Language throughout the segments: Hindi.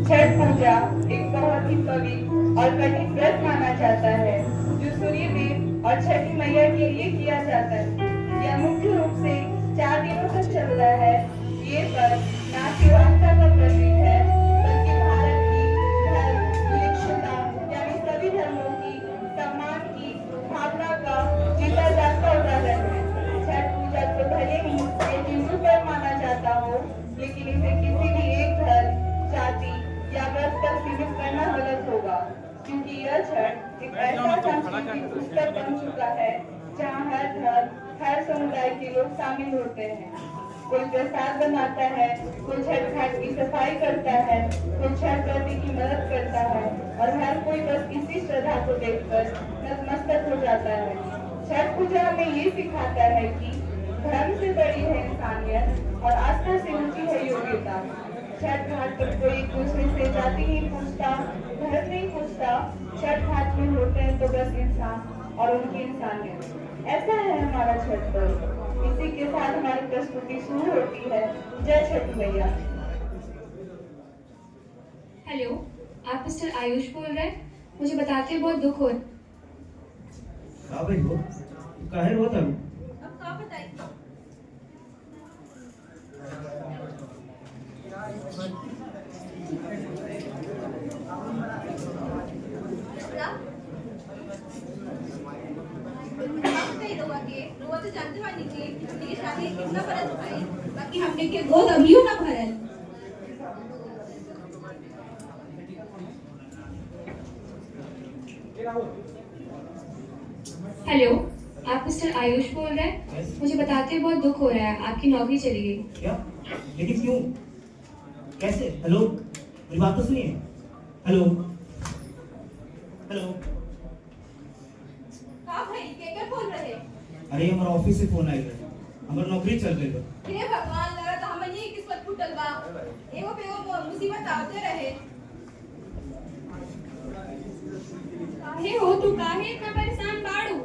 छठ पूजा एक बहुत ही पवित्र और कठिन व्रत माना जाता है जो सूर्य देव और छठी मैया के लिए किया जाता है। यह मुख्य रूप से 4 दिनों तक चलता है। ये पर्व ना केवल आस्था का प्रतीक है बल्कि भारत की धर्म विविधता यानी सभी धर्मों की सम्मान की भावना का जीता जागता उदाहरण है। छठ पूजा को भले ही एक हिंदू पर्व माना जाता हो, लेकिन इसे किसी भी एक धर्म, जाति या व्रत तक सीमित करना गलत होगा, क्योंकि यह छठ एक ऐसा सांस्कृतिक उत्सव बन चुका है जहाँ हर धर्म, हर समुदाय के लोग शामिल होते हैं। कोई प्रसाद बनाता है, कोई छठ घाट की सफाई करता है, कोई छठ व्रती की मदद करता है और हर कोई बस इसी श्रद्धा को देखकर नतमस्तक हो जाता है। छठ पूजा हमें ये सिखाता है कि धर्म से बड़ी है इंसानियत और आस्था से ऊंची है योग्यता। छठ घाट पर कोई एक दूसरे से जाति नहीं पूछता, धर्म नहीं पूछता। छठ घाट में होते हैं तो बस इंसान और उनकी इंसानियत। ऐसा है हमारा छठ पर्व। इसी के साथ हमारी प्रस्तुति शुरू होती है। जय छठ मैया। हेलो, आप मिस्टर आयुष बोल रहे हैं? मुझे बताते बहुत दुख हो। हाँ भाई हो, काहे हो तब? अब का बताइए? तो जानते वाली के हमने शादी कितना बरस भाई, बाकी हमने के गोद अभियो ना भरल। हेलो, आप मिस्टर आयुष बोल रहे हैं? मुझे बताते बहुत दुख हो रहा है, आपकी नौकरी चली गई। क्या? लेकिन क्यों? कैसे? हेलो, मेरी बात तो सुनिए। Hello, hello. का भाई केकर बोल रहे? अरे हमारा ऑफिस से फोन आई है, हमारी नौकरी चल गई है। हे भगवान, लगा था हमन ये किस्मत फूटल बा। एगो पे एगो मुसीबत आते रहे। काहे हो तू, काहे इतना परेशान बाड़ू?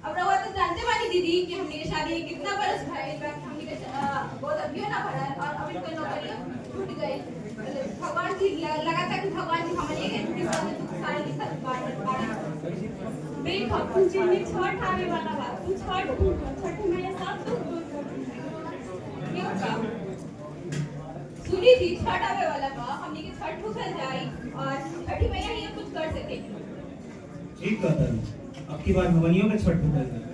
अब रवा तो जानते वाली दीदी कि हमने के शादी कितना बरस भाई, बाकी हमने के गोद अभियो ना भरल और अभी कोई नौकरी छूट गई। भगवान जी लगा था कि भगवान जी हमन ये किस्मत में दुख सारे के साथ बांट देखो, तुझे में छठ आने वाला बा। तू छठ मैया सब दुख दूर कर देगी। क्यों का? सुनी थी छठ आवे वाला बा, हमने के छठ ठुकल जाई और छठी मैया ही कुछ कर सके। ठीक कहता है, अब की बार भवनियों में छठ पूजा है।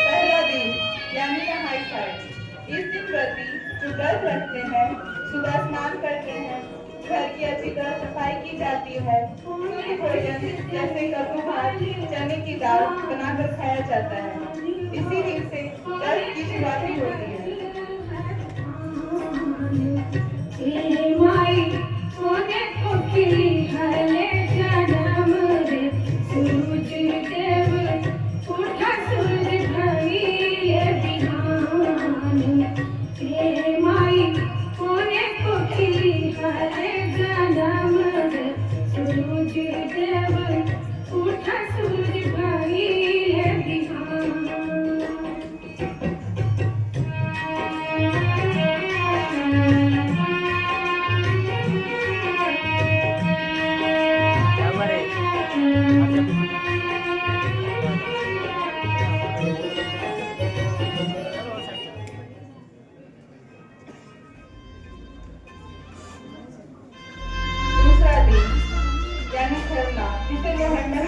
पहला दिन यानी नहाई खाई। इस दिन व्रती जो व्रत रखते हैं, सुबह स्नान करते हैं, घर की अच्छी तरह सफाई की जाती है, सूर्य भोजन जैसे कद्दू भात, चने की दाल बनाकर खाया जाता है। इसी दिन से व्रत की शुरुआत होती है।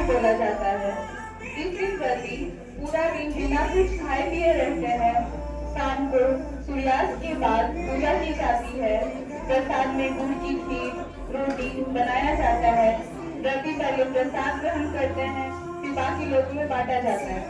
बोला जाता है। इस दिन व्रती पूरा दिन बिना कुछ खाए पिए रहते हैं। शाम को सूर्यास्त के बाद पूजा की जाती है। प्रसाद में गुड़ की खीर, रोटी बनाया जाता है। व्रती पहले प्रसाद ग्रहण करते हैं, फिर बाकी लोगों में बांटा जाता है।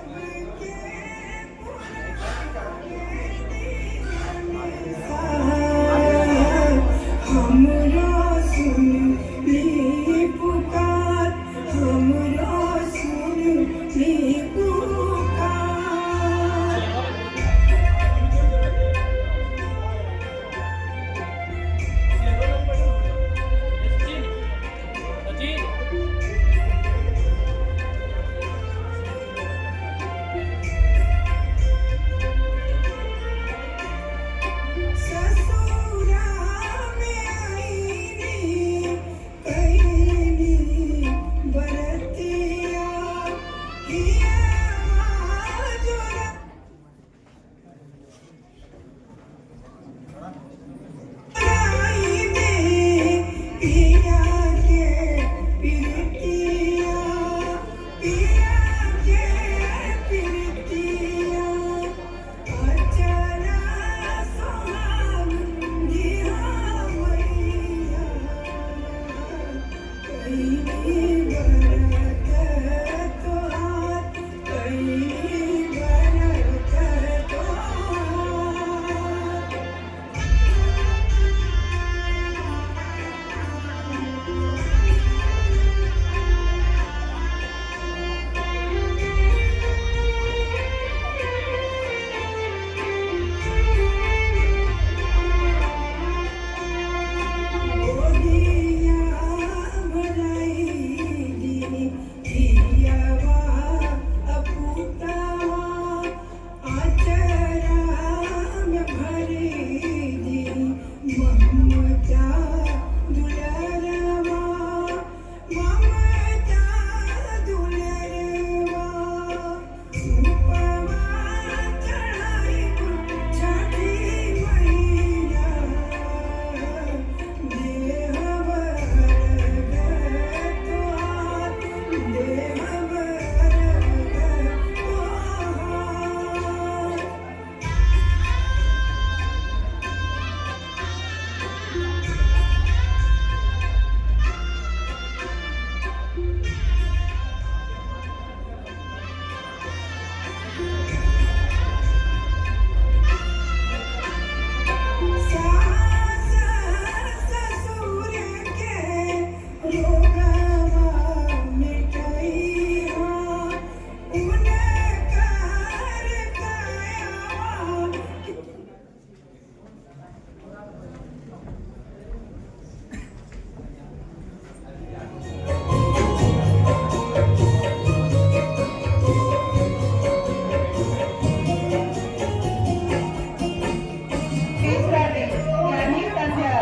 तीसरा दिन यानी संध्या।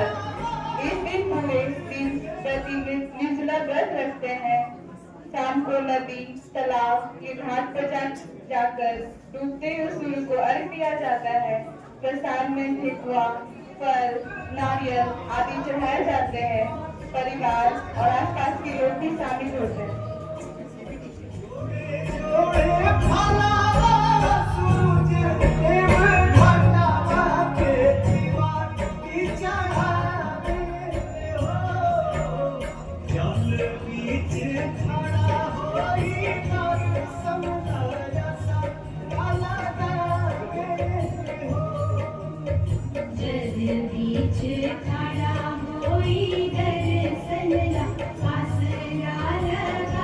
इस दिन पूरे दिन प्रति निर्जला व्रत रखते हैं। शाम को नदी तालाब के घाट पर जाकर डूबते हुए सूर्य को अर्घ्य दिया जाता है। प्रसाद में ठेकुआ, फल, नारियल आदि चढ़ाए जाते हैं। परिवार और आसपास के लोग भी शामिल होते हैं। खड़ा होई दर्शन ला आसरा लगा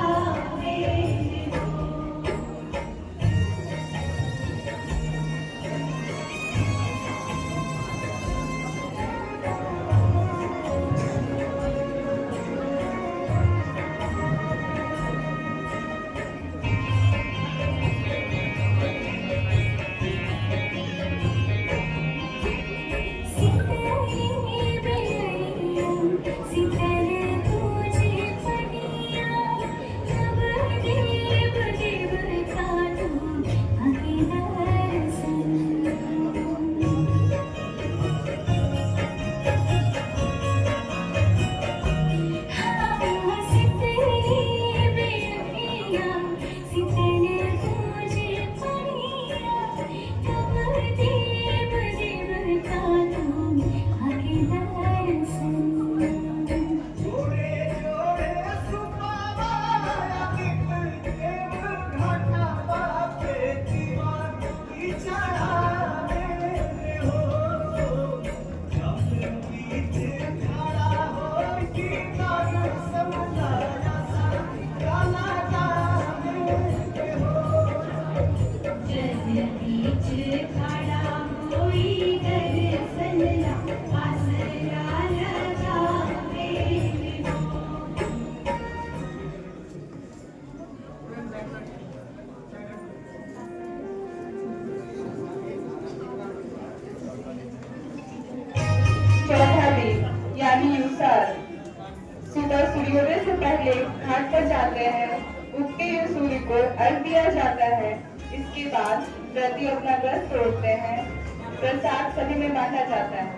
को अर्घ दिया जाता है। इसके बाद व्रती अपना व्रत तोड़ते हैं। प्रसाद सभी में बांटा जाता है।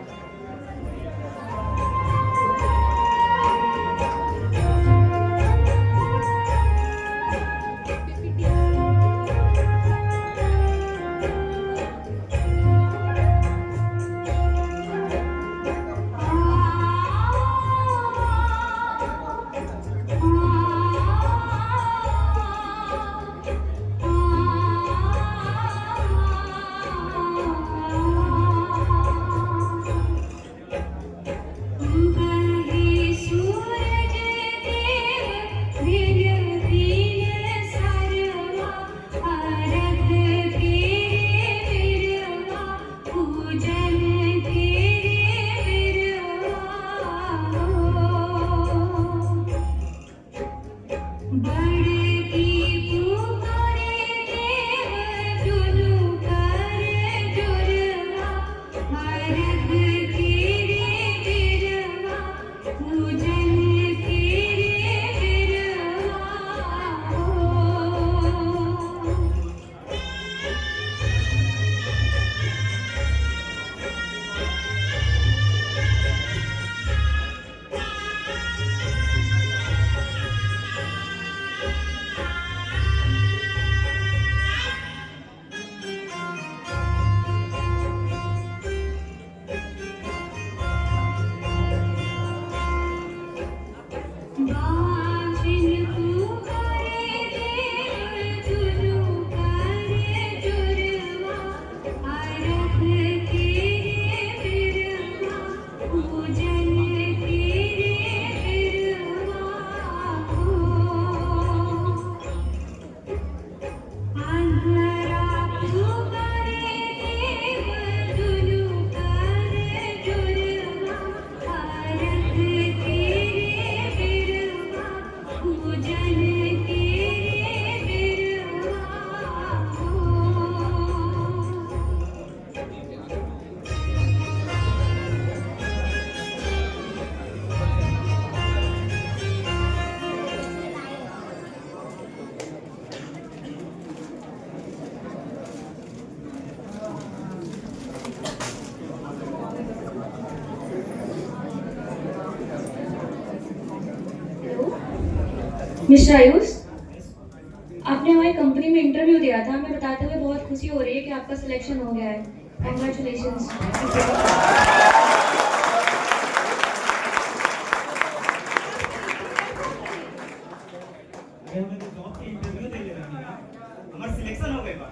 मिस्टर आयुष, आपने हमारी कंपनी में इंटरव्यू दिया था। हमें बताते हुए बहुत खुशी हो रही है कि आपका सिलेक्शन हो गया है। कॉन्ग्रेचुलेशंस। हमें तो जॉब की इंटरव्यू दे लेना है। हमारा सिलेक्शन हो गया।